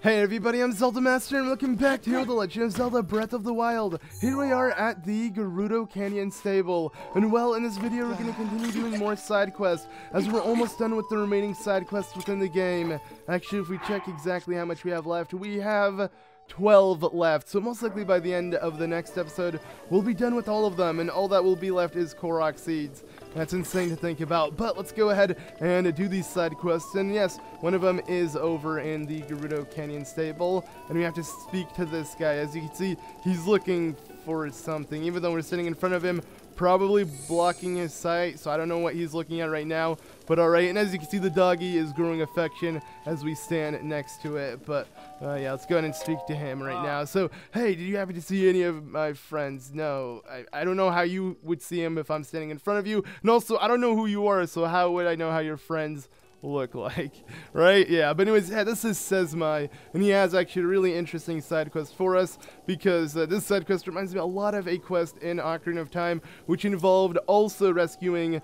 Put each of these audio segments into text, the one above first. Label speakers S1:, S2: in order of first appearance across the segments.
S1: Hey everybody, I'm ZeldaMaster and welcome back to The Legend of Zelda Breath of the Wild. Here we are at the Gudo Canyon stable, and well, in this video we're going to continue doing more side quests, as we're almost done with the remaining side quests within the game. Actually, if we check exactly how much we have left, we have 12 left, so most likely by the end of the next episode, we'll be done with all of them, and all that will be left is Korok Seeds. That's insane to think about, but let's go ahead and do these side quests, and yes, one of them is over in the Gudo Canyon stable, and we have to speak to this guy. As you can see, he's looking for something, even though we're sitting in front of him, probably blocking his sight, so I don't know what he's looking at right now, but alright. And as you can see, the doggy is growing affection as we stand next to it, but yeah, let's go ahead and speak to him right now. So, hey, did you happen to see any of my friends? No, I don't know how you would see him if I'm standing in front of you, and also, I don't know who you are, so how would I know how your friends look like, right? Yeah, but anyways, yeah, this is Sesmai, and he has actually a really interesting side quest for us, because this side quest reminds me a lot of a quest in Ocarina of Time, which involved also rescuing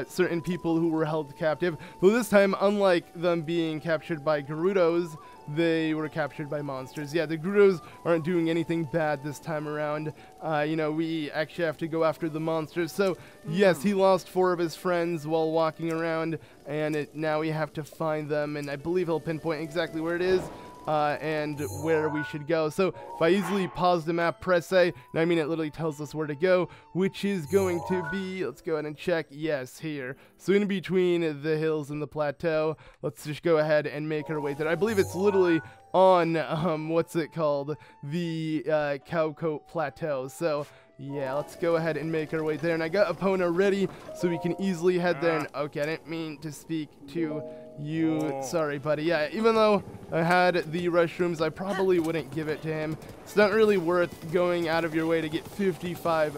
S1: certain people who were held captive, though this time, unlike them being captured by Gerudos, they were captured by monsters. Yeah, the Gerudos aren't doing anything bad this time around. You know, we actually have to go after the monsters. So, yes, he lost 4 of his friends while walking around, and now we have to find them, and I believe he'll pinpoint exactly where it is. And where we should go. So if I easily pause the map, press A, and I mean it literally tells us where to go, which is going to be, let's go ahead and check, yes, here. So in between the hills and the plateau, let's just go ahead and make our way there. I believe it's literally on, what's it called, the Cowcoat Plateau. So yeah, let's go ahead and make our way there, and I got Epona ready, so we can easily head there, and okay, I didn't mean to speak to you, sorry buddy. Yeah, even though I had the mushrooms, I probably wouldn't give it to him. It's not really worth going out of your way to get 55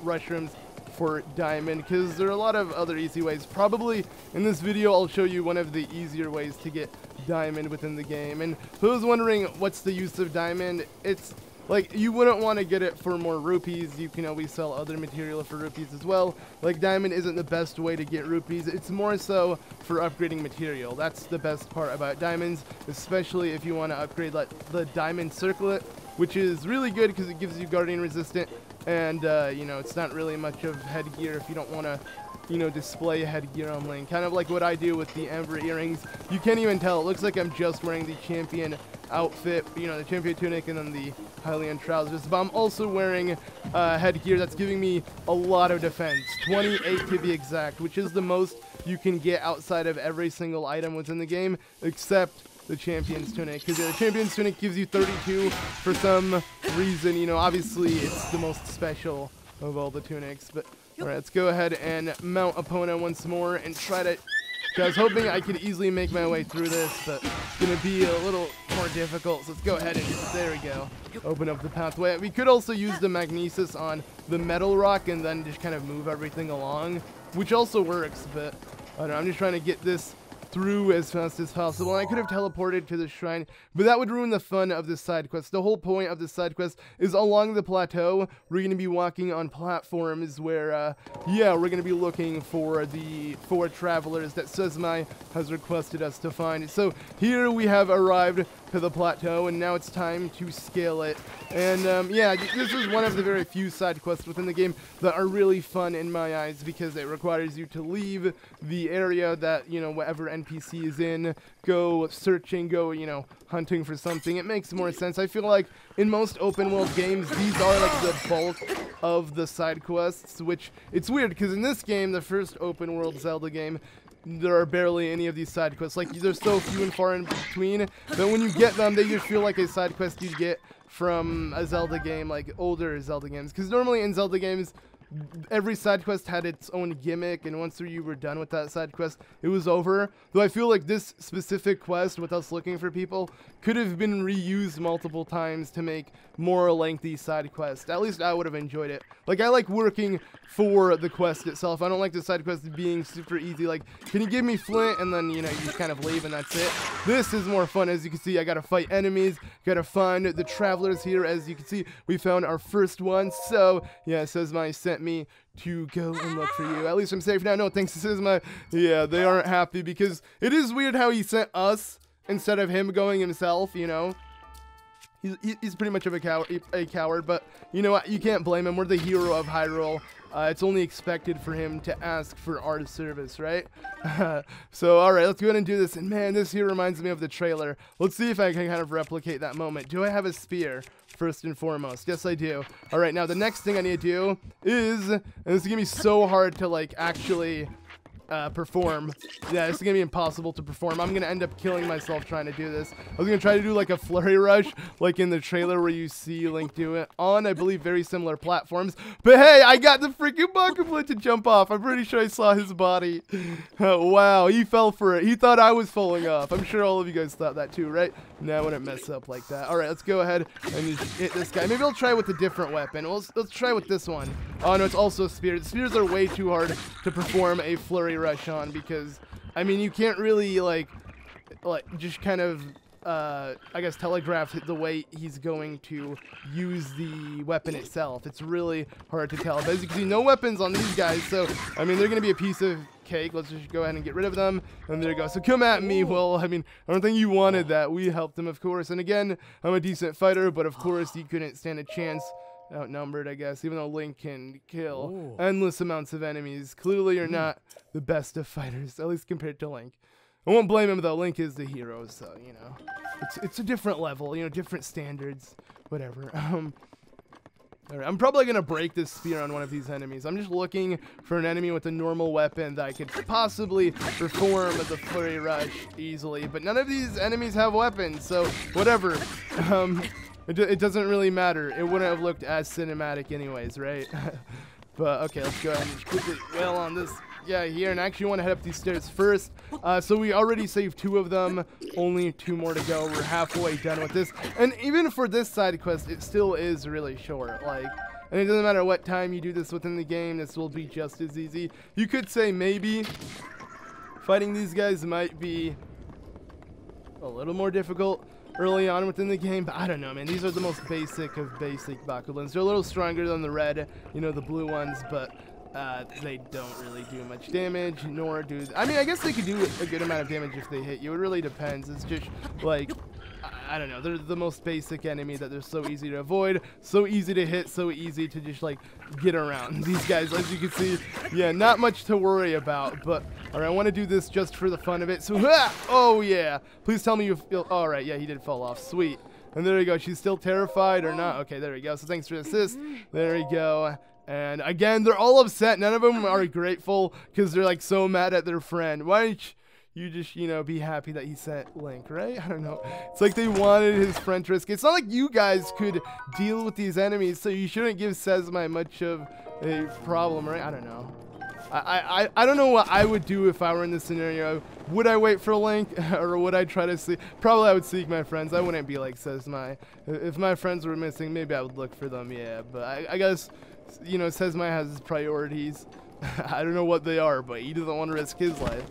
S1: mushrooms for diamond, because there are a lot of other easy ways. Probably in this video I'll show you one of the easier ways to get diamond within the game, and for those wondering what's the use of diamond, it's like, you wouldn't want to get it for more rupees. You can always sell other material for rupees as well. Like, diamond isn't the best way to get rupees. It's more so for upgrading material. That's the best part about diamonds, especially if you want to upgrade like the diamond circlet, which is really good because it gives you guardian resistant, and you know, it's not really much of headgear if you don't want to, you know, display headgear on Link. Kind of like what I do with the Amber earrings. You can't even tell. It looks like I'm just wearing the champion outfit, you know, the champion tunic and then the Hylian trousers, but I'm also wearing headgear that's giving me a lot of defense, 28 to be exact, which is the most you can get outside of every single item within the game, except the champion's tunic, because the champion's tunic gives you 32 for some reason. You know, obviously it's the most special of all the tunics, but alright, let's go ahead and mount Epona once more and try to, I was hoping I could easily make my way through this, but it's going to be a little more difficult, so let's go ahead and there we go, open up the pathway. We could also use the magnesis on the metal rock and then just kind of move everything along, which also works, but I don't know, I'm just trying to get this through as fast as possible. And I could have teleported to the shrine, but that would ruin the fun of this side quest. The whole point of this side quest is along the plateau. We're going to be walking on platforms where, yeah, we're going to be looking for the 4 travelers that Sesmai has requested us to find. So here we have arrived to the plateau, and now it's time to scale it. And yeah, this is one of the very few side quests within the game that are really fun in my eyes, because it requires you to leave the area that, you know, whatever NPC is in, go searching, go, you know, hunting for something. It makes more sense. I feel like in most open world games, these are like the bulk of the side quests, which it's weird because in this game, the first open world Zelda game, there are barely any of these side quests. Like, they're so few and far in between that when you get them, they just feel like a side quest you'd get from a Zelda game, like older Zelda games. Because normally in Zelda games, every side quest had its own gimmick, and once you were done with that side quest, it was over. Though I feel like this specific quest with us looking for people could have been reused multiple times to make more lengthy side quests. At least I would have enjoyed it. Like, I like working for the quest itself. I don't like the side quest being super easy. Like, can you give me flint? And then, you know, you just kind of leave and that's it. This is more fun. As you can see, I gotta fight enemies, gotta find the travelers here. As you can see, we found our first one. So, yeah, Sesmai sent me to go and look for you. At least I'm safe now. No, thanks to Sesmai. Yeah, they aren't happy because it is weird how he sent us instead of him going himself, you know. He's pretty much of a coward, but you know what? You can't blame him. We're the hero of Hyrule. It's only expected for him to ask for our service, right? So, alright, let's go ahead and do this. And man, this here reminds me of the trailer. Let's see if I can kind of replicate that moment. Do I have a spear, first and foremost? Yes, I do. Alright, now the next thing I need to do is, and this is going to be so hard to, like, actually perform. Yeah, this is gonna be impossible to perform. I'm gonna end up killing myself trying to do this. I was gonna try to do like a flurry rush, like in the trailer where you see Link do it on, I believe, very similar platforms. But hey, I got the freaking Buckablit to jump off. I'm pretty sure I saw his body. Wow, he fell for it. He thought I was falling off. I'm sure all of you guys thought that too, right? No, I wouldn't mess up like that. All right, let's go ahead and just hit this guy. Maybe I'll try with a different weapon. Let's try with this one. Oh no, it's also a spear. The spears are way too hard to perform a flurry rush on because, I mean, you can't really like just kind of I guess telegraph the way he's going to use the weapon itself. It's really hard to tell. But as you can see, no weapons on these guys, so I mean they're gonna be a piece of cake. Let's just go ahead and get rid of them. And there you go. So come at me. Well, I mean, I don't think you wanted that. We helped him, of course. And again, I'm a decent fighter, but of course he couldn't stand a chance. Outnumbered, I guess, even though Link can kill endless amounts of enemies. Clearly you're not the best of fighters, at least compared to Link. I won't blame him though. Link is the hero, so you know, it's a different level, you know, different standards, whatever. Alright, I'm probably gonna break this spear on one of these enemies. I'm just looking for an enemy with a normal weapon that I could possibly perform the flurry rush easily, but none of these enemies have weapons, so whatever. It doesn't really matter. It wouldn't have looked as cinematic anyways, right? But okay, let's go ahead and quickly wail on this guy here. And I actually want to head up these stairs first. So we already saved 2 of them. Only 2 more to go. We're halfway done with this. And even for this side quest, it still is really short. Like, and it doesn't matter what time you do this within the game, this will be just as easy. You could say maybe fighting these guys might be a little more difficult early on within the game, but I don't know, man. These are the most basic of basic Bakulins. They're a little stronger than the red, you know, the blue ones, but they don't really do much damage, nor do... I mean, I guess they could do a good amount of damage if they hit you. It really depends. It's just, like, I don't know. They're the most basic enemy that they're so easy to avoid, so easy to hit, so easy to just, like, get around. These guys, as you can see, yeah, not much to worry about, but... Alright, I want to do this just for the fun of it. So, oh yeah. Please tell me you feel... Alright, yeah, he did fall off. Sweet. And there we go. She's still terrified or not? Okay, there we go. So thanks for the assist. There we go. And again, they're all upset. None of them are grateful because they're like so mad at their friend. Why don't you just, you know, be happy that he sent Link, right? I don't know. It's like they wanted his friend to risk. It's not like you guys could deal with these enemies, so you shouldn't give Sesmai much of a problem, right? I don't know. I don't know what I would do if I were in this scenario. Would I wait for Link, or would I try to see? Probably I would seek my friends. I wouldn't be like Sesmai. If my friends were missing, maybe I would look for them, yeah. But I guess, you know, Sesmai has his priorities. I don't know what they are, but he doesn't want to risk his life.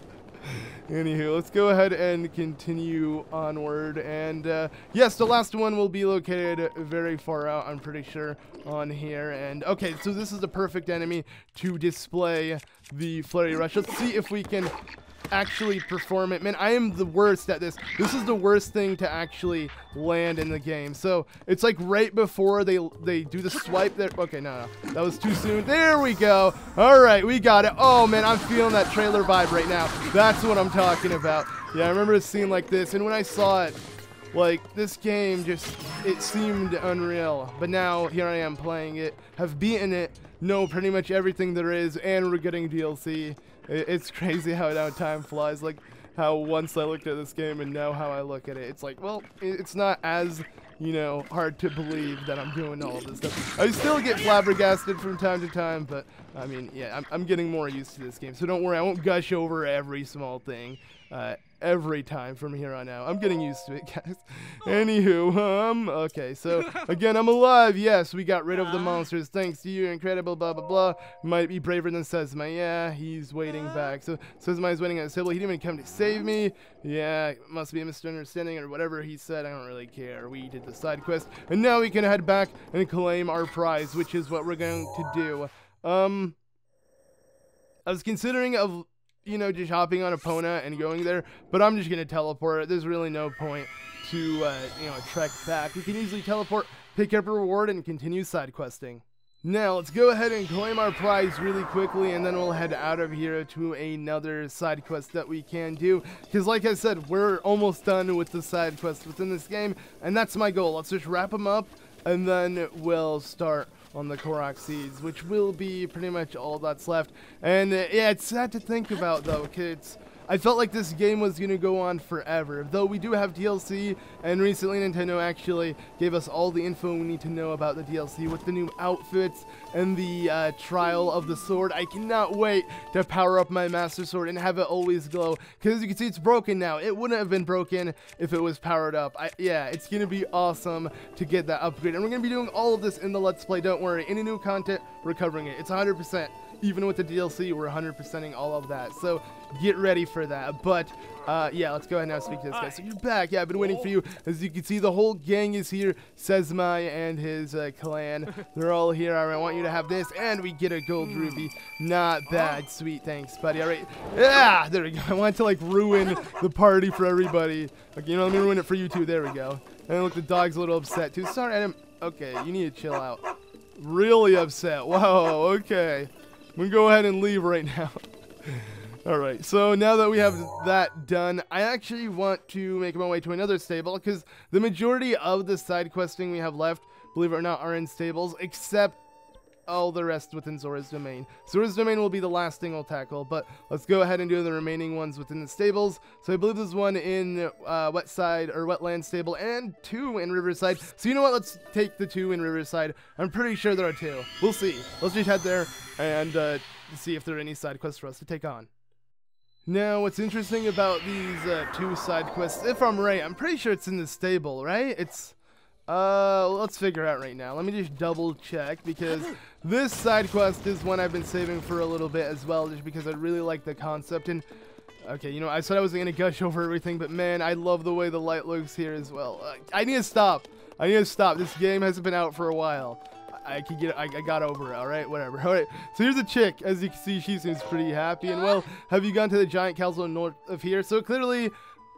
S1: Anywho, let's go ahead and continue onward. And yes, the last one will be located very far out, I'm pretty sure, on here. And okay, so this is the perfect enemy to display the flurry rush. Let's see if we can actually perform it. Man, I am the worst at this. This is the worst thing to actually land in the game. So it's like right before they do the swipe there. Okay, no, that was too soon. There we go. All right, we got it. Oh man, I'm feeling that trailer vibe right now. That's what I'm talking about. Yeah, I remember a scene like this, and when I saw it, like, this game just, it seemed unreal. But now here I am playing it, have beaten it, know pretty much everything there is, and we're getting DLC. It's crazy how now time flies, like how once I looked at this game and now how I look at it. It's like, well, it's not as, you know, hard to believe that I'm doing all of this stuff. I still get flabbergasted from time to time, but I mean, yeah, I'm getting more used to this game. So don't worry, I won't gush over every small thing every time from here on out. I'm getting used to it, guys. Anywho, okay, so again, I'm alive. Yes, we got rid of the monsters thanks to you, incredible, blah blah blah. Might be braver than Sesmai. Yeah, he's waiting back. So Sesmai is waiting at his table. He didn't even come to save me. Yeah, must be a misunderstanding or whatever he said. I don't really care. We did the side quest, and now we can head back and claim our prize, which is what we're going to do. I was considering of you know, just hopping on Epona and going there, but I'm just going to teleport. There's really no point to, you know, trek back. We can easily teleport, pick up a reward, and continue side questing. Now, let's go ahead and claim our prize really quickly, and then we'll head out of here to another side quest that we can do. Because, like I said, we're almost done with the side quests within this game, and that's my goal. Let's just wrap them up, and then we'll start on the Korok Seeds, which will be pretty much all that's left. And, yeah, it's sad to think about, though, because I felt like this game was going to go on forever, though we do have DLC, and recently Nintendo actually gave us all the info we need to know about the DLC with the new outfits and the trial of the sword. I cannot wait to power up my Master Sword and have it always glow, because as you can see, it's broken now. It wouldn't have been broken if it was powered up. Yeah, it's going to be awesome to get that upgrade, and we're going to be doing all of this in the Let's Play. Don't worry, any new content, we're covering it. It's 100%. Even with the DLC, we're 100%ing all of that. So get ready for that. But yeah, let's go ahead and now speak to this guy. So you're back. Yeah, I've been waiting for you. As you can see, the whole gang is here. Sesmai and his clan. They're all here. All right, I want you to have this. And we get a gold ruby. Not bad. Sweet. Thanks, buddy. All right. Yeah, there we go. I wanted to, like, ruin the party for everybody. Okay, you know, let me ruin it for you, too. There we go. And look, the dog's a little upset, too. Sorry, Adam. Okay, you need to chill out. Really upset. Whoa, okay. I'm going to go ahead and leave right now. Alright, so now that we have that done, I actually want to make my way to another stable, because the majority of the side questing we have left, believe it or not, are in stables, except all the rest within Zora's domain. Zora's domain will be the last thing we'll tackle, but let's go ahead and do the remaining ones within the stables. So I believe there's one in Wetland stable, and 2 in Riverside. So you know what, let's take the 2 in Riverside. I'm pretty sure there are 2. We'll see. Let's just head there and see if there are any side quests for us to take on. Now, what's interesting about these 2 side quests, if I'm right, I'm pretty sure it's in the stable, right? It's let's figure out right now. Let me just double check, because this side quest is one I've been saving for a little bit as well, just because I really like the concept. And okay, you know, I said I wasn't gonna gush over everything, but man, I love the way the light looks here as well. I need to stop. I need to stop. This game hasn't been out for a while. I got over it, alright? Whatever. Alright, so here's a chick. As you can see, she seems pretty happy. And well, have you gone to the giant castle north of here? So clearly,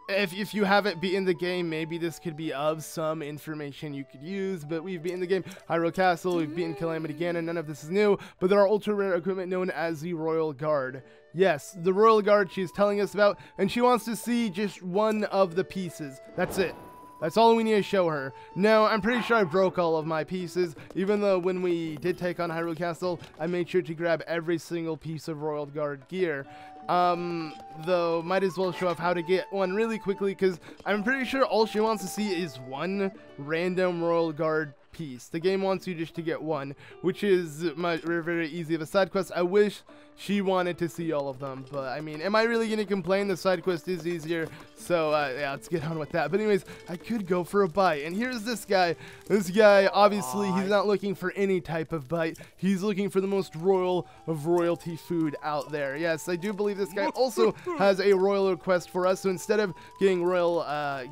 S1: if you haven't beaten the game, maybe this could be of some information you could use, but we've beaten the game. Hyrule Castle, we've beaten Calamity Ganon, none of this is new, but there are ultra-rare equipment known as the Royal Guard. Yes, the Royal Guard she's telling us about, and she wants to see just one of the pieces. That's it. That's all we need to show her. Now, I'm pretty sure I broke all of my pieces, even though when we did take on Hyrule Castle, I made sure to grab every single piece of Royal Guard gear. Though, might as well show off how to get one really quickly, because I'm pretty sure all she wants to see is one random Royal Guard piece. The game wants you just to get one, which is very easy of a side quest. I wish she wanted to see all of them, but I mean, am I really going to complain? The side quest is easier, so yeah, let's get on with that. But anyways, I could go for a bite, and here's this guy. This guy, obviously, he's not looking for any type of bite. He's looking for the most royal of royalty food out there. Yes, I do believe this guy also has a royal request for us, so instead of getting Royal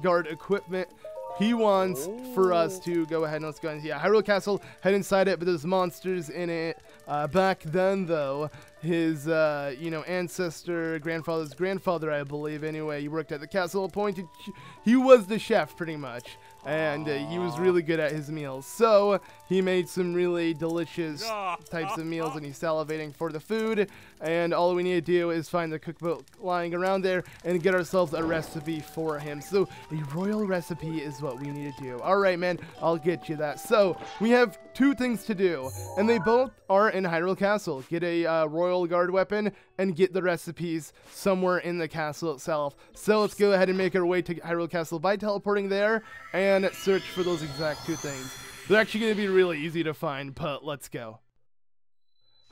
S1: Guard equipment, he wants for us to go ahead and let's go and yeah, Hyrule Castle, head inside it, but there's monsters in it. Back then, though, his, you know, grandfather's grandfather, I believe, anyway, he worked at the castle, appointed, he was the chef, pretty much, and he was really good at his meals, so he made some really delicious types of meals, and he's salivating for the food, and all we need to do is find the cookbook lying around there and get ourselves a recipe for him. So a royal recipe is what we need to do. Alright, man, I'll get you that. So we have 2 things to do, and they both are in Hyrule Castle. Get a Royal Guard weapon and get the recipes somewhere in the castle itself. So let's go ahead and make our way to Hyrule Castle by teleporting there and search for those exact 2 things. They're actually going to be really easy to find, but let's go.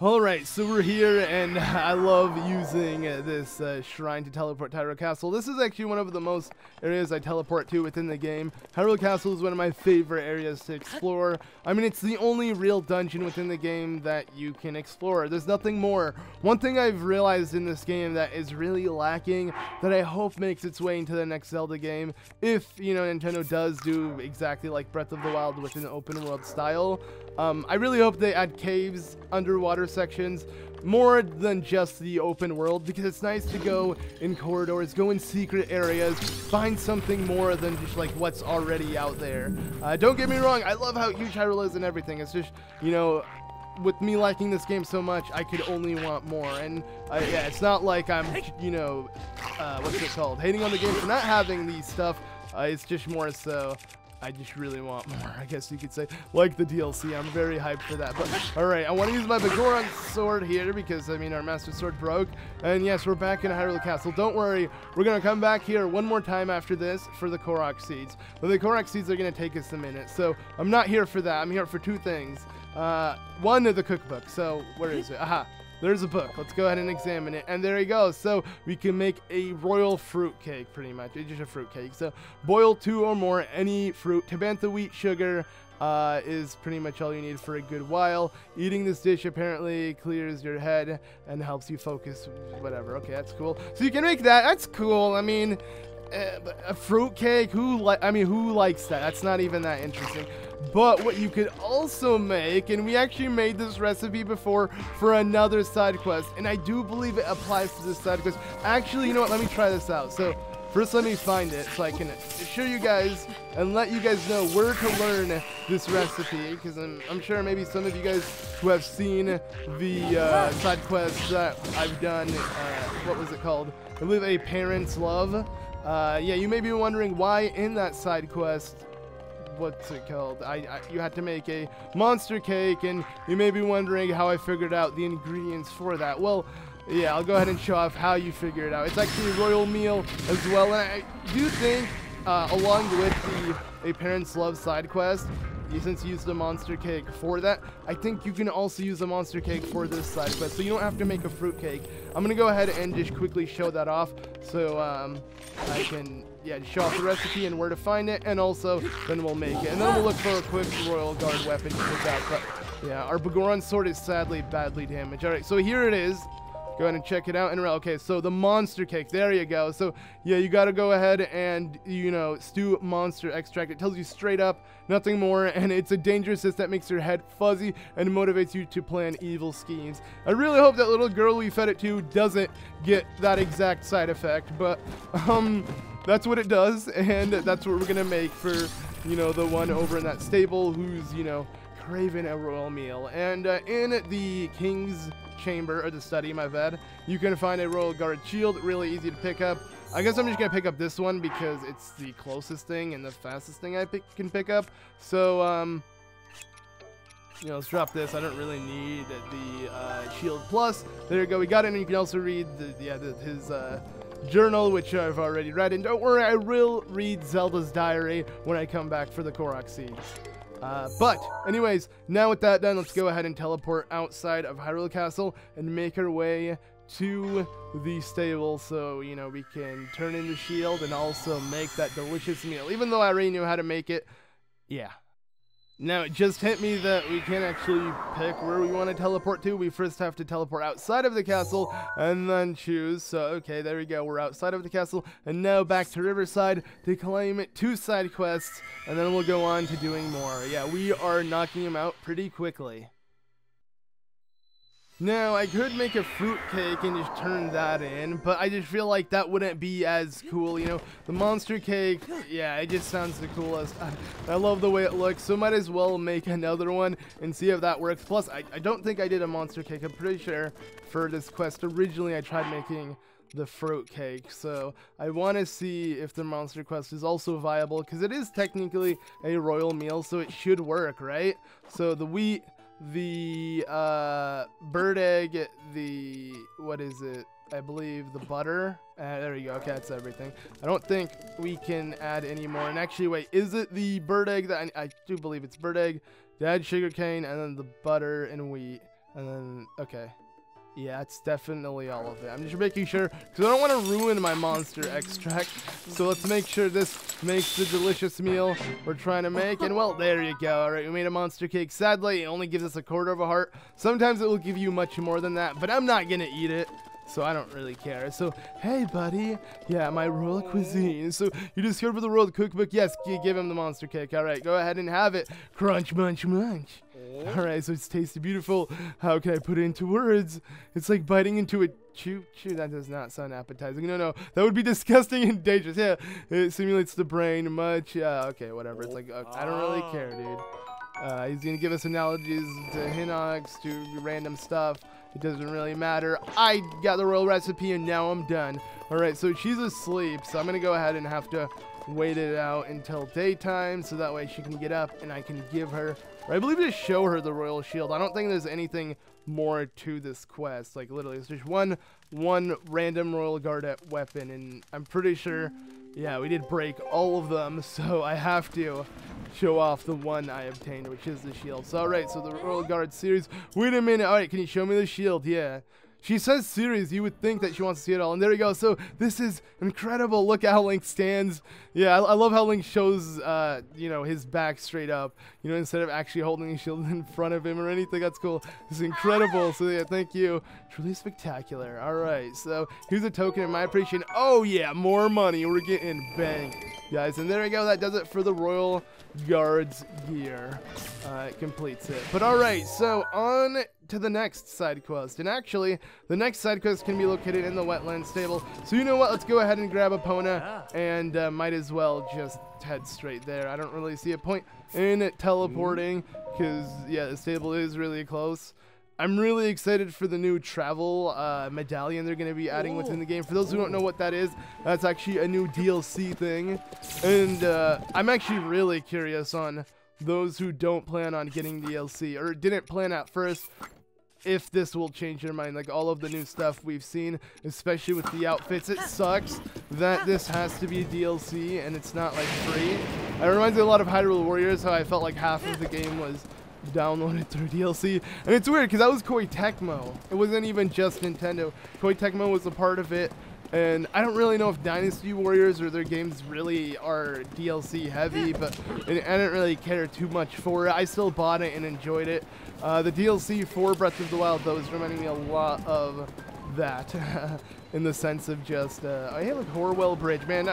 S1: Alright, so we're here, and I love using this shrine to teleport to Hyrule Castle. This is actually one of the most areas I teleport to within the game. Hyrule Castle is one of my favorite areas to explore. I mean, it's the only real dungeon within the game that you can explore. There's nothing more. One thing I've realized in this game that is really lacking, that I hope makes its way into the next Zelda game, if, you know, Nintendo does do exactly like Breath of the Wild with an open world style. I really hope they add caves, underwater sections, more than just the open world, because it's nice to go in corridors, go in secret areas, find something more than just like what's already out there. Don't get me wrong, I love how huge Hyrule is and everything. It's just, you know, with me liking this game so much, I could only want more. And yeah, it's not like I'm, you know, what's it called, hating on the game for not having these stuff. It's just more so I just really want more, I guess you could say, like the DLC. I'm very hyped for that. But alright, I want to use my Goron sword here because, I mean, our Master Sword broke. And yes, we're back in Hyrule Castle. Don't worry, we're going to come back here one more time after this for the Korok Seeds. But the Korok Seeds are going to take us a minute. So I'm not here for that. I'm here for two things. One of the cookbook. So where is it? Aha. There's a book. Let's go ahead and examine it. And there you go. So we can make a royal fruit cake, pretty much. It's just a fruit cake. So boil 2 or more any fruit. Tabantha wheat sugar is pretty much all you need for a good while. Eating this dish apparently clears your head and helps you focus. Whatever. Okay, that's cool. So you can make that. That's cool. I mean, a fruit cake. Who likes that? That's not even that interesting. But what you could also make, and we actually made this recipe before for another side quest, and I do believe it applies to this side quest. Actually, you know what? Let me try this out. So first, let me find it so I can show you guys and let you guys know where to learn this recipe, because I'm sure maybe some of you guys who have seen the side quests that I've done, what was it called? I believe A Parent's Love. Yeah, you may be wondering why in that side quest, what's it called? You had to make a monster cake, and you may be wondering how I figured out the ingredients for that. Well, yeah, I'll go ahead and show off how you figure it out. It's actually a royal meal as well, and I do think, along with the A Parent's Love side quest, since you used a monster cake for that, I think you can also use a monster cake for this side quest, so you don't have to make a fruit cake. I'm gonna go ahead and just quickly show that off, so I can, yeah, just show off the recipe and where to find it, and also then we'll make it, and then we'll look for a quick royal guard weapon to pick out. But yeah, our Goron sword is sadly badly damaged. All right, so here it is. Go ahead and check it out. And okay, so the monster cake, there you go. So yeah, you got to go ahead and, you know, stew monster extract. It tells you straight up, nothing more, and it's a dangerous cyst that makes your head fuzzy and motivates you to plan evil schemes. I really hope that little girl we fed it to doesn't get that exact side effect, but that's what it does, and that's what we're gonna make for, you know, the one over in that stable who's, you know, craving a royal meal. And in the king's chamber, or the study, my bad, you can find a royal guard shield, really easy to pick up. I guess I'm just gonna pick up this one because it's the closest thing and the fastest thing I can pick up. So you know, let's drop this. I don't really need the shield plus. There you go, we got it. And you can also read his journal, which I've already read, and don't worry, I will read Zelda's diary when I come back for the Korok Seeds. But anyways, now with that done, let's go ahead and teleport outside of Hyrule Castle and make our way to the stable, so, you know, we can turn in the shield and also make that delicious meal, even though I already knew how to make it. Yeah. Now, it just hit me that we can't actually pick where we want to teleport to. We first have to teleport outside of the castle and then choose. So, okay, there we go. We're outside of the castle. And now back to Riverside to claim 2 side quests. And then we'll go on to doing more. Yeah, we are knocking them out pretty quickly. Now, I could make a fruit cake and just turn that in, but I just feel like that wouldn't be as cool, you know? The monster cake, yeah, it just sounds the coolest. I love the way it looks, so might as well make another one and see if that works. Plus, I don't think I did a monster cake. I'm pretty sure for this quest, originally I tried making the fruit cake, so I want to see if the monster quest is also viable, because it is technically a royal meal, so it should work, right? So the wheat, the bird egg, the, what is it, I believe the butter, there you go. Okay, that's everything. I don't think we can add any more. And actually, wait, is it the bird egg that I do believe it's bird egg, the add sugar cane, and then the butter and wheat, and then, okay, yeah, it's definitely all of it. I'm just making sure, because I don't want to ruin my monster extract. So let's make sure this makes the delicious meal we're trying to make. And well, there you go. All right, we made a monster cake. Sadly, it only gives us 1/4 of a heart. Sometimes it will give you much more than that, but I'm not going to eat it, so I don't really care. So, hey, buddy. Yeah, my royal cuisine. So, you discovered the royal cookbook? Yes, give him the monster cake. All right, go ahead and have it. Crunch, munch, munch. Alright, so it's tasty, beautiful. How can I put it into words? It's like biting into a chew. That does not sound appetizing. No, that would be disgusting and dangerous. Yeah, it simulates the brain much. Okay, whatever. It's like, I don't really care, dude. He's gonna give us analogies to Hinox, to random stuff. It doesn't really matter. I got the royal recipe and now I'm done. Alright, so she's asleep, so I'm gonna go ahead and have to wait it out until daytime so that way she can get up and I can give her, or I believe just show her the royal shield. I don't think there's anything more to this quest. Like literally it's just one random royal guard weapon, and I'm pretty sure, yeah, we did break all of them, so I have to show off the one I obtained, which is the shield. So alright, so the royal guard series. Wait a minute. Alright, can you show me the shield? Yeah. She says series, you would think that she wants to see it all. And there we go. So this is incredible. Look at how Link stands. Yeah, I love how Link shows, you know, his back straight up, you know, instead of actually holding his shield in front of him or anything. That's cool. This is incredible. So yeah, thank you. Truly spectacular. All right, so here's a token of my appreciation. Oh yeah, more money. We're getting banked, guys. And there we go. That does it for the Royal Guard's gear. It completes it. But all right, so on to the next side quest, and actually the next side quest can be located in the Wetland stable, so you know what, let's go ahead and grab Epona and might as well just head straight there. I don't really see a point in it teleporting because yeah, the stable is really close. I'm really excited for the new travel medallion they're going to be adding within the game. For those who don't know what that is, that's actually a new DLC thing, and I'm actually really curious on those who don't plan on getting DLC or didn't plan at first, if this will change your mind. Like all of the new stuff we've seen, especially with the outfits, it sucks that this has to be DLC and it's not like free. It reminds me a lot of Hyrule Warriors, how I felt like half of the game was downloaded through DLC. And it's weird because that was Koei Tecmo. It wasn't even just Nintendo. Koei Tecmo was a part of it. And I don't really know if Dynasty Warriors or their games really are DLC heavy, but I didn't really care too much for it. I still bought it and enjoyed it. The DLC for Breath of the Wild, though, is reminding me a lot of that in the sense of just, hey, look, Horwell Bridge, man.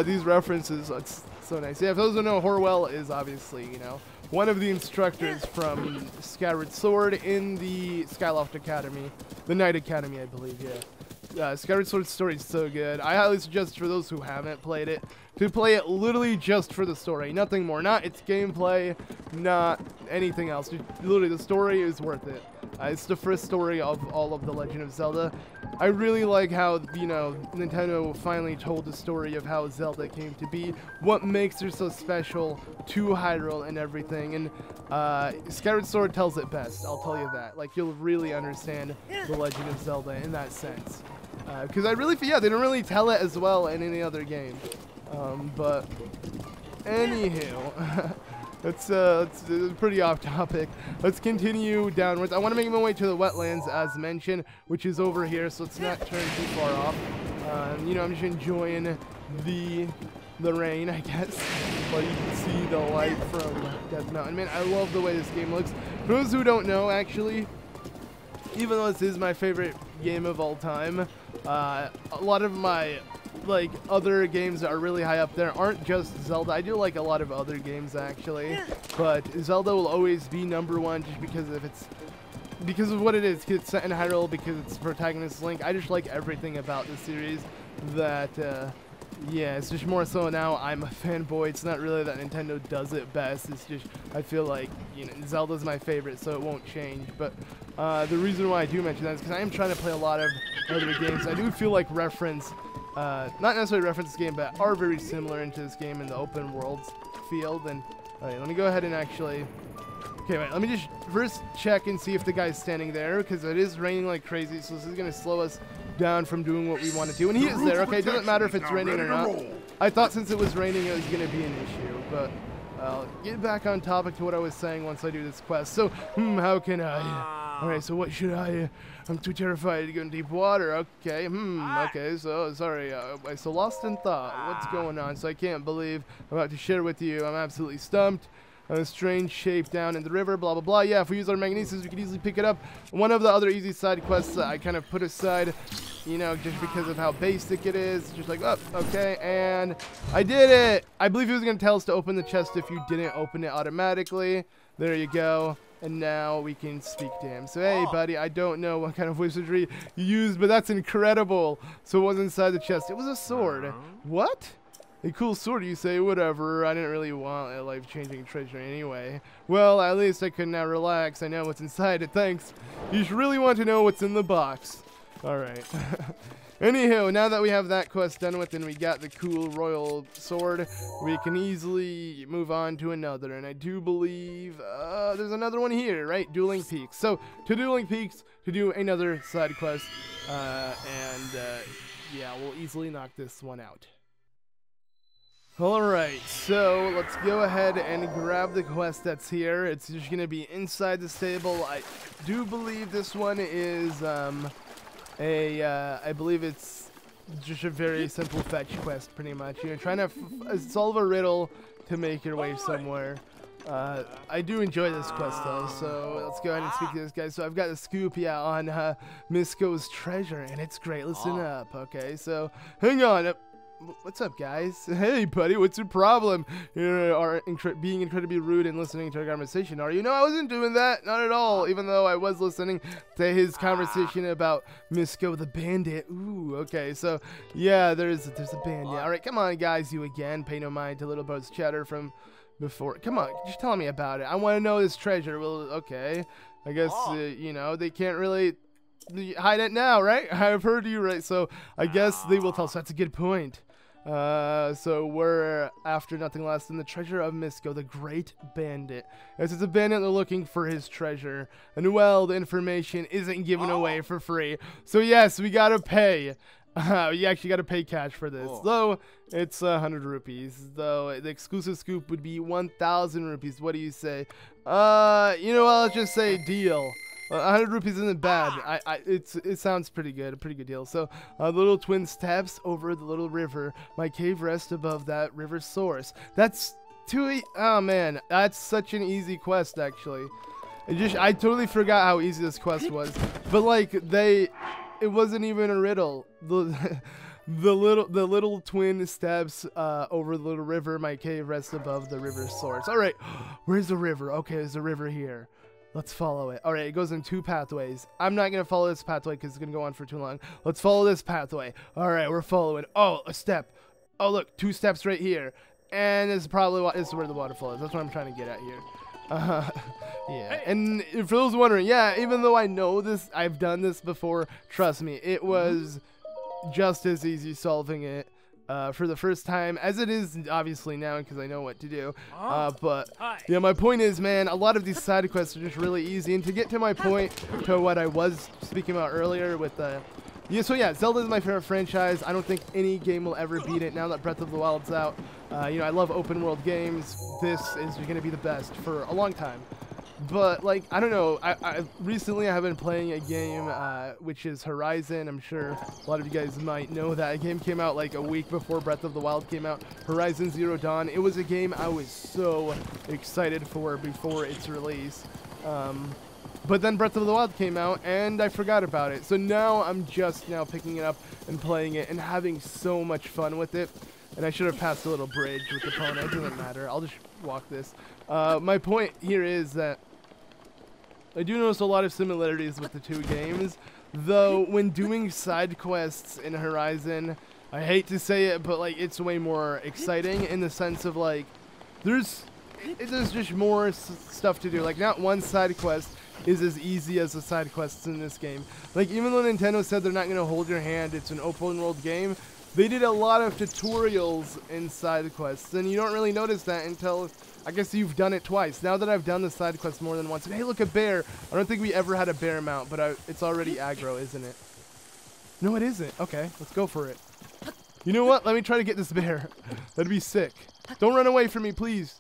S1: These references, it's so nice. Yeah, if those who know, Horwell is obviously, you know, one of the instructors from Skyward Sword in the Skyloft Academy, the Knight Academy, I believe, yeah. Skyward Sword's story is so good. I highly suggest for those who haven't played it to play it literally just for the story, nothing more. Not its gameplay, not anything else. Just, literally, the story is worth it. It's the first story of all of The Legend of Zelda. I really like how, you know, Nintendo finally told the story of how Zelda came to be, what makes her so special to Hyrule and everything, and Skyward Sword tells it best, I'll tell you that. Like, you'll really understand The Legend of Zelda in that sense. Because I really feel, yeah, they don't really tell it as well in any other game. But anywho, it's pretty off topic. Let's continue downwards. I want to make my way to the wetlands as mentioned, which is over here, so let's not turn too far off. You know, I'm just enjoying the rain, I guess. But you can see the light from Death Mountain. Man, I love the way this game looks. For those who don't know, actually, even though this is my favorite game of all time, a lot of my like other games that are really high up there aren't just Zelda. I do like a lot of other games actually, but Zelda will always be #1 just because of what it is. It's set in Hyrule, because it's protagonist Link. I just like everything about the series that yeah, it's just more so now I'm a fanboy. It's not really that Nintendo does it best. It's just I feel like, you know, Zelda's my favorite, so it won't change. But the reason why I do mention that is because I am trying to play a lot of other games. I do feel like reference, not necessarily reference this game, but are very similar into this game in the open world field. And alright, let me go ahead and actually, okay, wait, let me just first check and see if the guy's standing there, because it is raining like crazy, so this is going to slow us down from doing what we want to do. And he is there. Okay, it doesn't matter if it's raining or not. I thought since it was raining it was going to be an issue, but I'll get back on topic to what I was saying once I do this quest. So, how can I? Alright, so what should I? I'm too terrified to go in deep water. Okay, okay, so, sorry, I'm so lost in thought. What's going on? So I can't believe I'm about to share with you. I'm absolutely stumped. a strange shape down in the river, blah, blah, blah. Yeah, if we use our magnesis, we can easily pick it up. One of the other easy side quests I kind of put aside, you know, just because of how basic it is. Just like, oh, okay, and I did it. I believe he was going to tell us to open the chest if you didn't open it automatically. There you go. And now we can speak to him. So, hey, buddy, I don't know what kind of wizardry you used, but that's incredible. So it was inside the chest. It was a sword. What? A cool sword, you say? Whatever. I didn't really want a life-changing treasure anyway. Well, at least I can now relax. I know what's inside it. Thanks. You should really want to know what's in the box. All right. Anywho, now that we have that quest done with and we got the cool royal sword, we can easily move on to another. And I do believe there's another one here, right? Dueling Peaks. So, to Dueling Peaks to do another side quest. Yeah, we'll easily knock this one out. Alright, so let's go ahead and grab the quest that's here. It's just going to be inside the stable. I do believe this one is I believe it's just a very simple fetch quest, pretty much. You're trying to solve a riddle to make your way somewhere. I do enjoy this quest, though, so let's go ahead and speak to this guy. So I've got the scoop, yeah, on Misko's treasure, and it's great. Listen up, okay? So, hang on. What's up, guys? Hey, buddy, what's your problem? You are being incredibly rude and listening to our conversation, are you? No, I wasn't doing that. Not at all, even though I was listening to his conversation about Misko the Bandit. Ooh, okay, so, yeah, there's a bandit. All right, come on, guys, you again. Pay no mind to little bird's chatter from before. Come on, just tell me about it. I want to know this treasure. Well, okay. I guess, you know, they can't really hide it now, right? I've heard you, right? So I guess they will tell us. So that's a good point. So we're after nothing less than the treasure of Misko, the Great Bandit. As it's a bandit, they're looking for his treasure. And well, the information isn't given away for free. So yes, we gotta pay. You actually gotta pay cash for this. Though it's 100 rupees. Though the exclusive scoop would be 1,000 rupees. What do you say? You know what? Let's just say deal. 100 rupees isn't bad. It sounds pretty good. A pretty good deal. So, the little twin steps over the little river. My cave rests above that river source. That's oh man, that's such an easy quest actually. I totally forgot how easy this quest was. But like it wasn't even a riddle. The little twin steps over the little river. My cave rests above the river source. All right, where's the river? Okay, there's a river here. Let's follow it. All right, it goes in 2 pathways. I'm not going to follow this pathway because it's going to go on for too long. Let's follow this pathway. All right, we're following. Oh, a step. Oh, look, 2 steps right here. And this is probably this is where the waterfall is. That's what I'm trying to get at here. Yeah. And for those wondering, yeah, even though I know this, I've done this before, trust me, it was just as easy solving it for the first time as it is obviously now because I know what to do. But yeah, my point is, man, a lot of these side quests are just really easy. And to get to my point, to what I was speaking about earlier with yeah, so yeah, Zelda is my favorite franchise. I don't think any game will ever beat it now that Breath of the Wild's out. You know, I love open world games. This is going to be the best for a long time. But, like, I don't know, recently I have been playing a game, which is Horizon. I'm sure a lot of you guys might know that. A game came out, like, a week before Breath of the Wild came out, Horizon Zero Dawn. It was a game I was so excited for before its release. But then Breath of the Wild came out, and I forgot about it. So now I'm just now picking it up and playing it and having so much fun with it. And I should have passed a little bridge with the phone. It doesn't matter. I'll just walk this. My point here is that I do notice a lot of similarities with the 2 games. Though, when doing side quests in Horizon, I hate to say it, but like it's way more exciting in the sense of like, there's just more stuff to do. Like, not one side quest is as easy as the side quests in this game. Like, even though Nintendo said they're not going to hold your hand, it's an open world game, they did a lot of tutorials in side quests, and you don't really notice that until, I guess, you've done it twice. Now that I've done the side quest more than once, and hey, look, a bear. I don't think we ever had a bear mount, but it's already aggro, isn't it? No, it isn't. Okay, let's go for it. You know what? Let me try to get this bear. That'd be sick. Don't run away from me, please.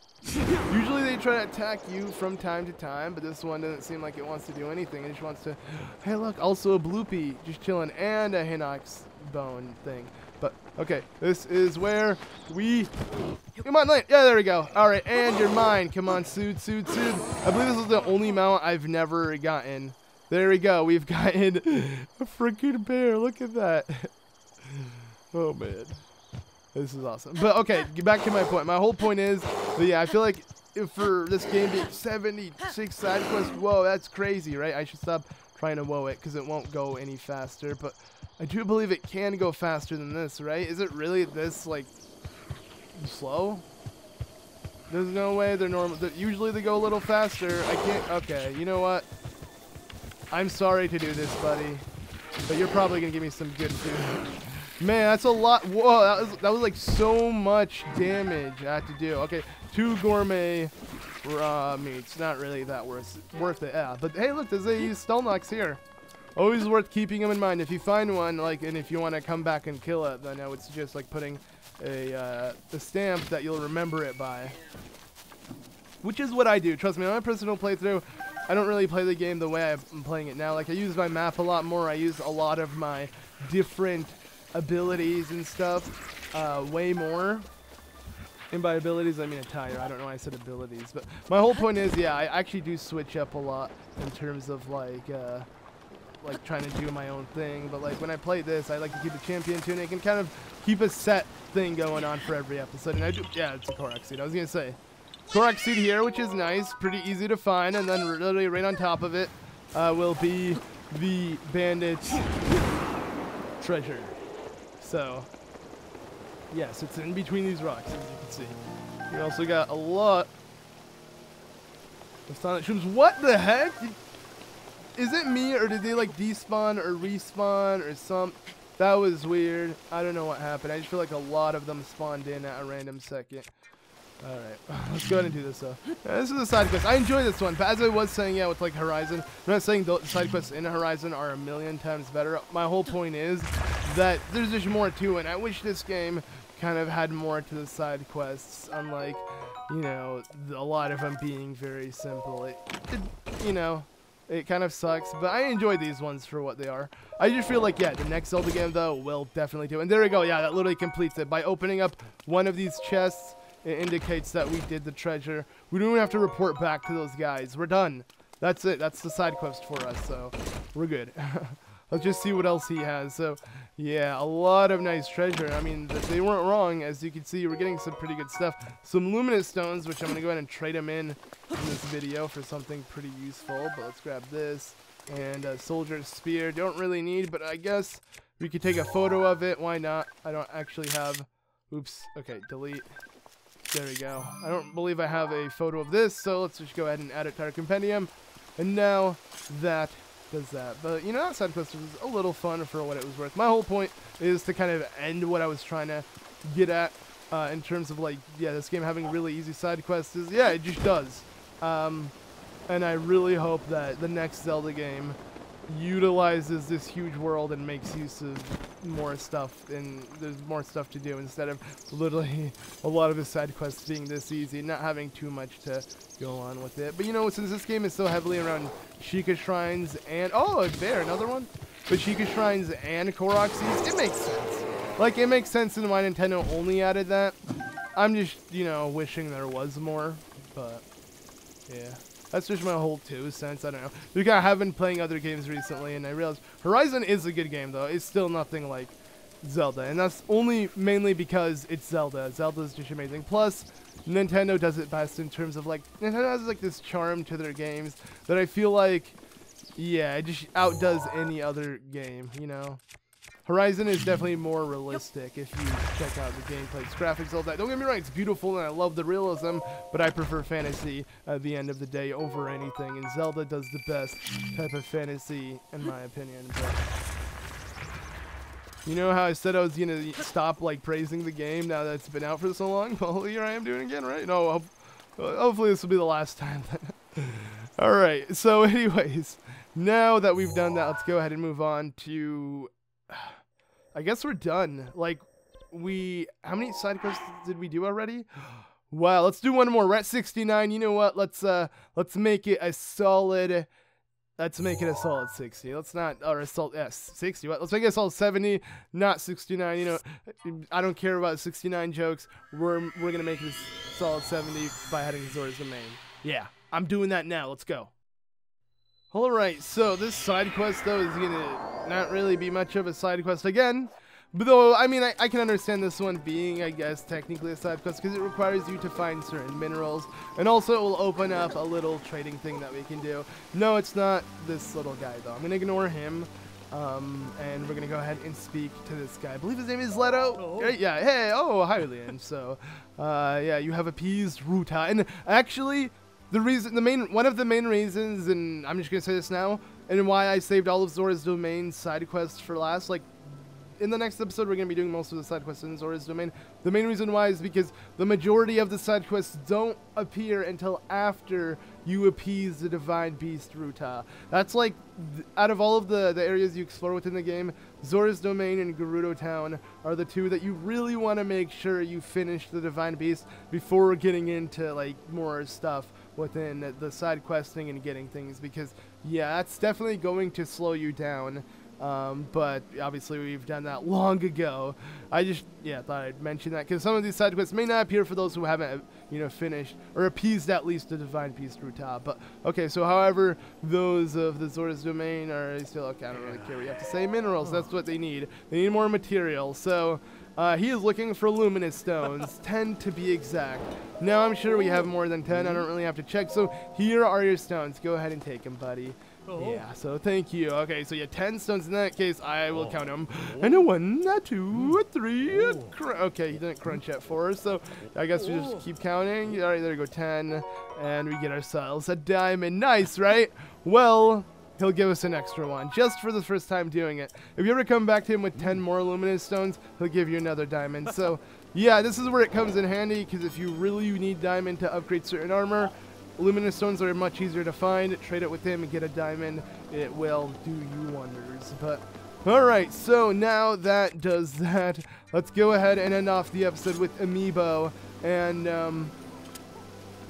S1: Usually they try to attack you from time to time, but this one doesn't seem like it wants to do anything. It just wants to... Hey, look, also a Bloopy just chilling, and a Hinox bone thing. But, okay, this is where we... Come on, Lane. Yeah, there we go. All right, and you're mine. Come on, Sood. I believe this is the only mount I've never gotten. There we go. We've gotten a freaking bear. Look at that. Oh, man. This is awesome. But, okay, get back to my point. My whole point is that, yeah, I feel like for this game being 76 side quests, whoa, that's crazy, right? I should stop trying to whoa it because it won't go any faster. But I do believe it can go faster than this, right? Is it really this, like, slow? There's no way they're normal. Usually they go a little faster. I can't. Okay, you know what? I'm sorry to do this, buddy, but you're probably gonna give me some good food. Man, that's a lot. Whoa, that was like so much damage I had to do. Okay, 2 gourmet raw meats. Not really that worth it. Yeah, but hey, look, there's a Stelnox here. Always worth keeping them in mind. If you find one, like, and if you want to come back and kill it, then I would suggest like putting a stamp that you'll remember it by. Which is what I do. Trust me, on my personal playthrough, I don't really play the game the way I'm playing it now. Like, I use my map a lot more. I use a lot of my different abilities and stuff way more. And by abilities, I mean attire. I don't know why I said abilities. But my whole point is, yeah, I actually do switch up a lot in terms of, like trying to do my own thing. But, like, when I play this, I like to keep the champion tunic and kind of keep a set thing going on for every episode. And I do, yeah, it's a Korok Seed. I was going to say. Korok Seed here, which is nice, pretty easy to find, and then literally right on top of it will be the bandit's treasure. So, yes, it's in between these rocks, as you can see. We also got a lot of silent shrooms. What the heck? Is it me, or did they like despawn or respawn or something? That was weird. I don't know what happened. I just feel like a lot of them spawned in at a random second. Alright, let's go ahead and do this though. Yeah, this is a side quest. I enjoy this one, but as I was saying, yeah, with like Horizon, I'm not saying the side quests in Horizon are a million times better. My whole point is that there's just more to it. I wish this game kind of had more to the side quests, unlike, you know, a lot of them being very simple. You know, it kind of sucks, but I enjoy these ones for what they are. I just feel like, yeah, the next Zelda game though will definitely do. And there we go, yeah, that literally completes it. By opening up one of these chests, it indicates that we did the treasure. We don't even have to report back to those guys. We're done. That's it. That's the side quest for us, so we're good. Let's just see what else he has. So, yeah, a lot of nice treasure. I mean, they weren't wrong. As you can see, we're getting some pretty good stuff. Some Luminous stones, which I'm going to go ahead and trade them in this video for something pretty useful. But let's grab this. And a soldier's spear. Don't really need, but I guess we could take a photo of it. Why not? I don't actually have... Oops. Okay, delete. There we go. I don't believe I have a photo of this, so let's just go ahead and add it to our compendium. And now that does that. But, you know, that side quest was a little fun for what it was worth. My whole point is to kind of end what I was trying to get at in terms of, like, yeah, this game having really easy side quests. Yeah, it just does. And I really hope that the next Zelda game utilizes this huge world and makes use of more stuff, and there's more stuff to do instead of literally a lot of the side quests being this easy, not having too much to go on with it. But you know, since this game is so heavily around Sheikah shrines and a bear, another one, but Sheikah shrines and Korok Seeds, it makes sense. Like, it makes sense in why Nintendo only added that. I'm just, you know, wishing there was more, but yeah. That's just my whole 2 cents. I don't know. Because I have been playing other games recently, and I realized Horizon is a good game, though. It's still nothing like Zelda, and that's only mainly because it's Zelda. Zelda's just amazing. Plus, Nintendo does it best in terms of, like, Nintendo has, like, this charm to their games that I feel like, yeah, it just outdoes any other game, you know? Horizon is definitely more realistic if you check out the gameplay. It's graphics, all that. Don't get me wrong, it's beautiful and I love the realism, but I prefer fantasy at the end of the day over anything. And Zelda does the best type of fantasy, in my opinion. But you know how I said I was going to stop, like, praising the game now that it's been out for so long? Well, here I am doing it again, right? No, hopefully this will be the last time. Alright, so anyways, now that we've done that, let's go ahead and move on to... I guess we're done. Like, how many side quests did we do already? Wow, let's do one more. We're at 69. You know what? Let's make it a solid Let's make it a solid 60. Let's not, or a solid, yes, 60. What? Let's make it a solid 70, not 69. You know, I don't care about 69 jokes. We're gonna make it a solid 70 by heading to Zora's domain. Yeah, I'm doing that now. Let's go. All right, so this side quest though is gonna not really be much of a side quest again. But though, I mean, I can understand this one being, I guess, technically a side quest because it requires you to find certain minerals. And also it will open up a little trading thing that we can do. No, it's not this little guy, though. I'm going to ignore him. And we're going to go ahead and speak to this guy. I believe his name is Leto. Oh. Yeah, hey, oh, hi, Leon. So, yeah, you have appeased Ruta. And actually, one of the main reasons, and I'm just going to say this now, and why I saved all of Zora's domain side quests for last, like, in the next episode, we're going to be doing most of the side quests in Zora's domain. The main reason why is because the majority of the side quests don't appear until after you appease the divine beast Ruta. That's like, out of all of the areas you explore within the game, Zora's domain and Gerudo Town are the two that you really want to make sure you finish the divine beast before getting into like more stuff within the side questing and getting things, because yeah, that's definitely going to slow you down. But obviously we've done that long ago. I just, yeah, thought I'd mention that because some of these side quests may not appear for those who haven't, you know, finished or appeased at least the divine beast Ruta. But okay, so however, those of the Zora's domain are still okay. I don't really care. We have to say minerals. That's what they need. They need more material. So he is looking for luminous stones, 10 to be exact. Now I'm sure we have more than 10. I don't really have to check. So here are your stones. Go ahead and take them, buddy. Yeah, so thank you. Okay, so you have 10 stones. In that case, I will count them. And a 1, a 2, a 3, a okay, he didn't crunch at 4, so I guess we just keep counting. All right, there we go, 10. And we get ourselves a diamond. Nice, right? Well, he'll give us an extra one, just for the first time doing it. If you ever come back to him with 10 more luminous stones, he'll give you another diamond. So, yeah, this is where it comes in handy, because if you really need diamond to upgrade certain armor, luminous stones are much easier to find. Trade it with him and get a diamond. It will do you wonders. But alright, so now that does that, let's go ahead and end off the episode with Amiibo. And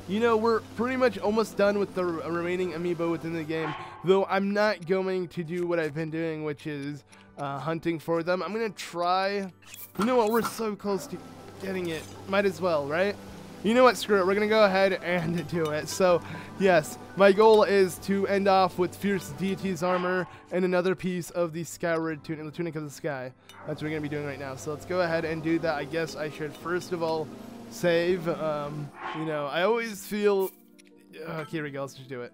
S1: you know, we're pretty much almost done with the remaining Amiibo within the game, though I'm not going to do what I've been doing, which is hunting for them. I'm gonna try. You know what, we're so close to getting it, might as well, right? You know what, screw it, we're gonna go ahead and do it. So, yes, my goal is to end off with Fierce Deity's armor and another piece of the Skyward Tunic, the Tunic of the Sky. That's what we're gonna be doing right now. So let's go ahead and do that. I guess I should first of all save. You know, I always feel, okay, here we go, let's just do it.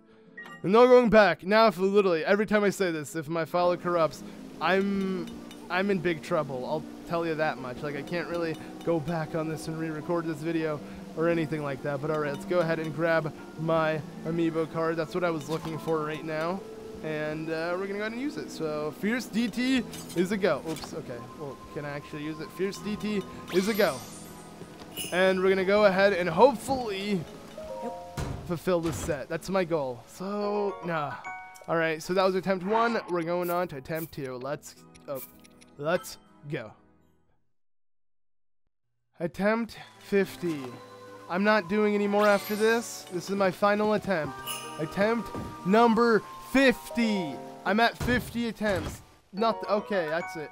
S1: No going back. Now, if literally, every time I say this, if my follow corrupts, I'm in big trouble. I'll tell you that much. Like, I can't really go back on this and re-record this video or anything like that. But alright, let's go ahead and grab my Amiibo card. That's what I was looking for right now. And we're going to go ahead and use it. So, Fierce DT is a go. Oops, okay. Well, can I actually use it? Fierce DT is a go. And we're going to go ahead and hopefully fulfill this set. That's my goal. So, nah. Alright, so that was attempt 1. We're going on to attempt 2. Let's go. Attempt 50. I'm not doing any more after this. This is my final attempt. Attempt number 50. I'm at 50 attempts. Okay, that's it.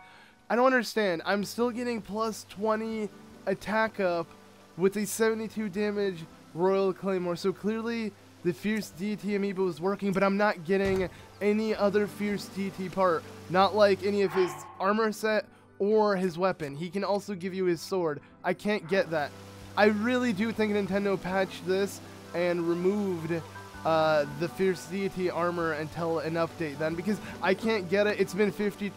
S1: I don't understand. I'm still getting plus 20 attack up with a 72 damage Royal Claymore. So clearly the Fierce DT Amiibo is working, but I'm not getting any other Fierce DT part. Not like any of his armor set or his weapon. He can also give you his sword. I can't get that. I really do think Nintendo patched this and removed the Fierce Deity armor until an update then, because I can't get it. It's been 50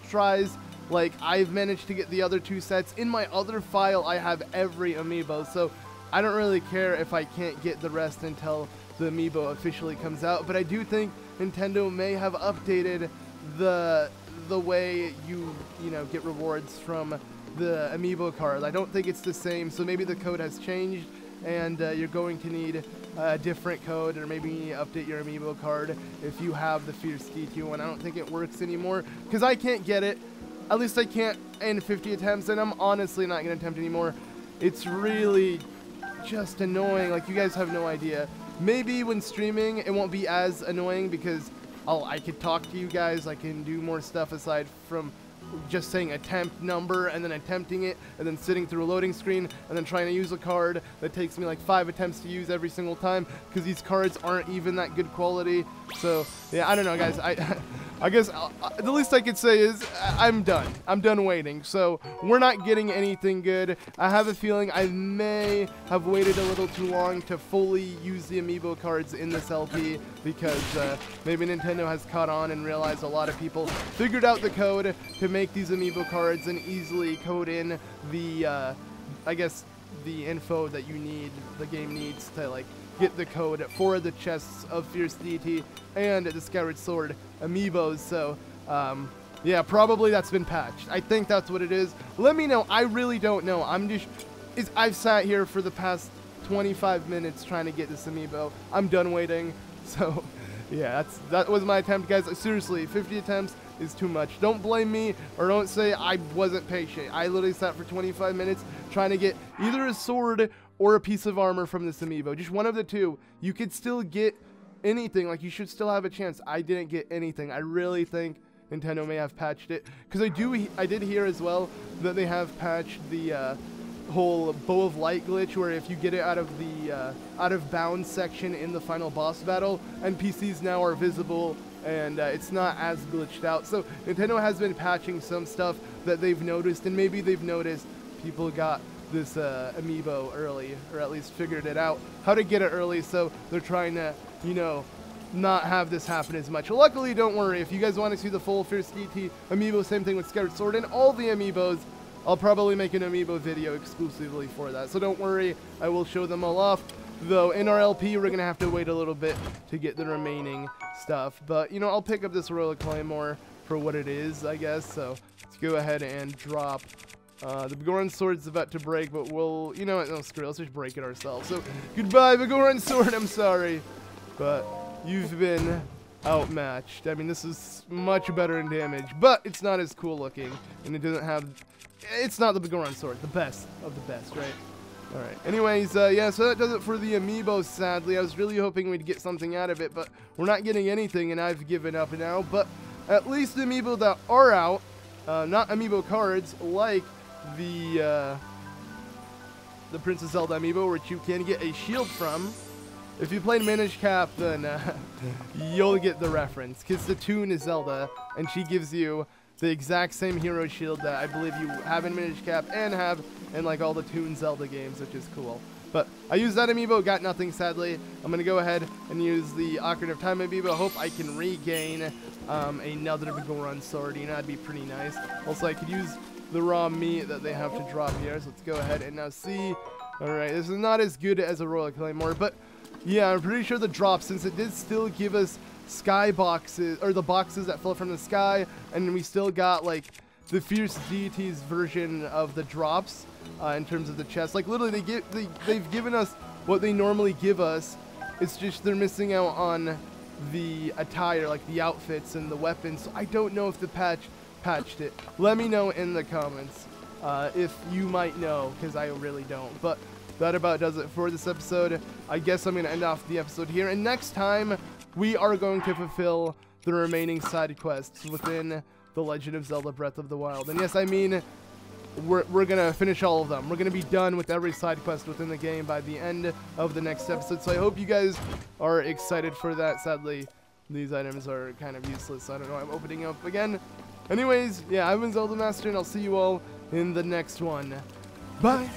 S1: tries. Like, I've managed to get the other 2 sets. In my other file, I have every Amiibo, so I don't really care if I can't get the rest until the Amiibo officially comes out. But I do think Nintendo may have updated the way you know, get rewards from the Amiibo card. I don't think it's the same, so maybe the code has changed, and you're going to need a different code, or maybe you need to update your Amiibo card if you have the Fierce DT one. I don't think it works anymore, because I can't get it. At least I can't in 50 attempts, and I'm honestly not going to attempt anymore. It's really just annoying. Like, you guys have no idea. Maybe when streaming, it won't be as annoying, because I could talk to you guys. I can do more stuff aside from just saying attempt number and then attempting it and then sitting through a loading screen and then trying to use a card that takes me like 5 attempts to use every single time because these cards aren't even that good quality. So yeah, I don't know, guys. I guess the least I could say is I'm done. I'm done waiting. So we're not getting anything good. I have a feeling I may have waited a little too long to fully use the Amiibo cards in this LP because maybe Nintendo has caught on and realized a lot of people figured out the code to make these Amiibo cards and easily code in the, I guess, the info that you need, the game needs to like get the code for the chests of Fierce Deity and the Skyward Sword Amiibos. So yeah, probably that's been patched. I think that's what it is. Let me know. I really don't know. I've sat here for the past 25 minutes trying to get this Amiibo. I'm done waiting. So yeah, that was my attempt, guys. Seriously, 50 attempts is too much. Don't blame me or don't say I wasn't patient. I literally sat for 25 minutes trying to get either a sword or a piece of armor from this Amiibo. Just one of the two. You could still get anything. Like, you should still have a chance. I didn't get anything. I really think Nintendo may have patched it. Because I did hear as well that they have patched the whole Bow of Light glitch, where if you get it out of the out of bounds section in the final boss battle, NPCs now are visible and it's not as glitched out. So Nintendo has been patching some stuff that they've noticed, and maybe they've noticed people got this Amiibo early, or at least figured it out how to get it early, so they're trying to, you know, not have this happen as much. Luckily, don't worry, if you guys want to see the full Fierce Deity Amiibo, same thing with Skyward Sword and all the Amiibos, I'll probably make an Amiibo video exclusively for that, so don't worry, I will show them all off. Though in our LP, we're gonna have to wait a little bit to get the remaining stuff, but you know, I'll pick up this Royal Claymore for what it is, I guess. So let's go ahead and drop. The Bigoran Sword's about to break, but we'll, you know what, no, screw it, let's just break it ourselves. So, goodbye, Bigoran Sword, I'm sorry, but you've been outmatched. I mean, this is much better in damage, but it's not as cool looking, and it doesn't have, it's not the Bigoran Sword, the best of the best, right? Alright, anyways, yeah, so that does it for the Amiibo, sadly. I was really hoping we'd get something out of it, but we're not getting anything, and I've given up now. But at least the Amiibo that are out, not Amiibo cards, like the Princess Zelda Amiibo, which you can get a shield from. If you played Minish Cap, then you'll get the reference, because the tune is Zelda, and she gives you the exact same hero shield that I believe you have in Minish Cap and have in like all the Toon Zelda games, which is cool. But I used that Amiibo, got nothing sadly. I'm going to go ahead and use the Ocarina of Time Amiibo. Hope I can regain another Bigoran Sword. You know, that'd be pretty nice. Also, I could use the raw meat that they have to drop here. So let's go ahead and now see. Alright, this is not as good as a Royal Claymore, but yeah, I'm pretty sure the drop, since it did still give us sky boxes, or the boxes that fell from the sky, and we still got like the Fierce Deity's version of the drops in terms of the chest. Like literally they've given us what they normally give us. It's just they're missing out on the attire, like the outfits and the weapons. So I don't know if the patch patched it. Let me know in the comments if you might know, because I really don't. But that about does it for this episode. I guess I'm going to end off the episode here, and next time we are going to fulfill the remaining side quests within The Legend of Zelda Breath of the Wild. And yes, I mean, we're going to finish all of them. We're going to be done with every side quest within the game by the end of the next episode. So I hope you guys are excited for that. Sadly, these items are kind of useless. So I don't know. I'm opening up again. Anyways, yeah, I've been ZeldaMaster, and I'll see you all in the next one. Bye!